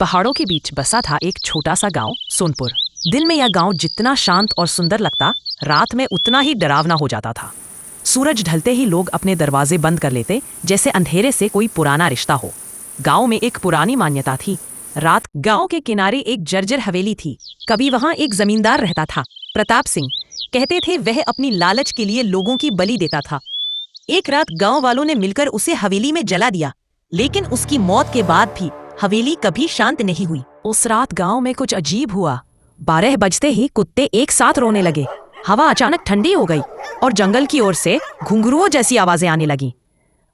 पहाड़ों के बीच बसा था एक छोटा सा गांव सोनपुर। दिन में यह गांव जितना शांत और सुंदर लगता, रात में उतना ही डरावना हो जाता था। सूरज ढलते ही लोग अपने दरवाजे बंद कर लेते, जैसे अंधेरे से कोई पुराना रिश्ता हो। गांव में एक पुरानी मान्यता थी। रात गांव के किनारे एक जर्जर हवेली थी। कभी वहां एक जमींदार रहता था, प्रताप सिंह। कहते थे वह अपनी लालच के लिए लोगों की बलि देता था। एक रात गांव वालों ने मिलकर उसे हवेली में जला दिया, लेकिन उसकी मौत के बाद भी हवेली कभी शांत नहीं हुई। उस रात गांव में कुछ अजीब हुआ। 12 बजते ही कुत्ते एक साथ रोने लगे। हवा अचानक ठंडी हो गई और जंगल की ओर से घुंघरुओं जैसी आवाजें आने लगी।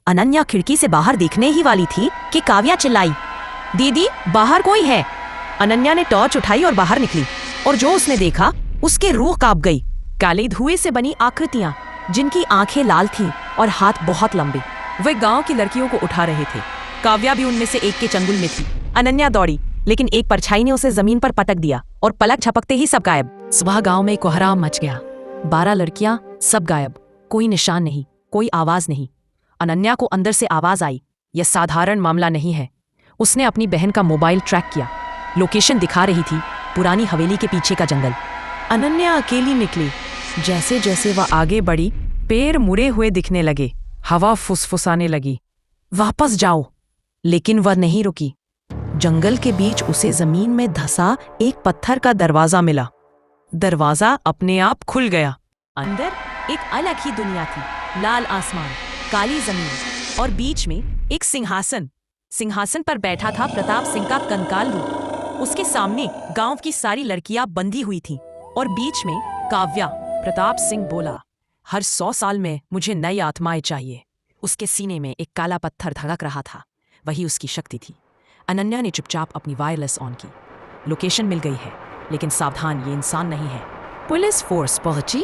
अनन्या खिड़की से बाहर देखने ही वाली थी कि काव्या चिल्लाई, दीदी बाहर कोई है। अनन्या ने टॉर्च उठाई और बाहर निकली, और जो उसने देखा उसके रूह कांप गई। काले धुएं से बनी आकृतियां, जिनकी आंखें लाल थीं और हाथ बहुत लंबे, वे गांव की लड़कियों को उठा रहे थे। काव्या भी उनमें से एक के चंगुल में थी। अनन्या दौड़ी, लेकिन एक परछाई ने उसे जमीन पर पटक दिया और पलक झपकते ही सब गायब। सुबह गांव में कोहराम मच गया। 12 लड़कियां, सब गायब। कोई निशान नहीं, कोई आवाज नहीं। अनन्या को अंदर से आवाज आई, यह साधारण मामला नहीं है। उसने अपनी बहन का मोबाइल ट्रैक किया। लोकेशन दिखा रही थी पुरानी हवेली के पीछे का जंगल। अनन्या अकेली निकली। जैसे जैसे वह आगे बढ़ी, पैर मुड़े हुए दिखने लगे। हवा फुसफुसाने लगी, वापस जाओ। लेकिन वह नहीं रुकी। जंगल के बीच उसे जमीन में धंसा एक पत्थर का दरवाजा मिला। दरवाजा अपने आप खुल गया। अंदर एक अलग ही दुनिया थी। लाल आसमान, काली जमीन और बीच में एक सिंहासन। सिंहासन पर बैठा था प्रताप सिंह का कंकाल रूप। उसके सामने गांव की सारी लड़कियां बंधी हुई थीं और बीच में काव्या। प्रताप सिंह बोला, हर 100 साल में मुझे नई आत्माएं चाहिए। उसके सीने में एक काला पत्थर धड़क रहा था। वही उसकी शक्ति थी। अनन्या ने चुपचाप अपनी वायरलेस ऑन की। लोकेशन मिल गई है, लेकिन सावधान, ये इंसान नहीं है। पुलिस फोर्स पहुंची।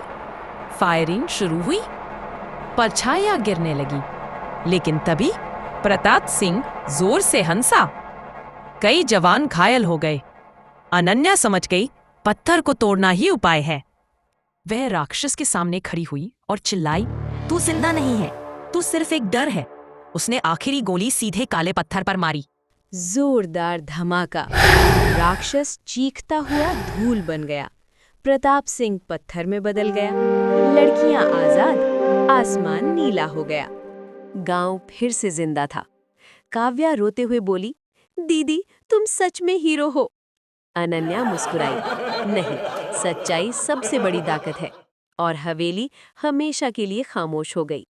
फायरिंग शुरू हुई। परछाइयां गिरने लगी, लेकिन तभी प्रताप सिंह जोर से हंसा। कई जवान घायल हो गए। अनन्या समझ गई पत्थर को तोड़ना ही उपाय है। वह राक्षस के सामने खड़ी हुई और चिल्लाई, तू जिंदा नहीं है, तू सिर्फ एक डर है। उसने आखिरी गोली सीधे काले पत्थर पर मारी। जोरदार धमाका। राक्षस चीखता हुआ धूल बन गया। प्रताप सिंह पत्थर में बदल गया। लड़कियां आजाद, आसमान नीला हो गया। गांव फिर से जिंदा था। काव्या रोते हुए बोली, दीदी तुम सच में हीरो हो। अनन्या मुस्कुराई, नहीं, सच्चाई सबसे बड़ी ताकत है। और हवेली हमेशा के लिए खामोश हो गई।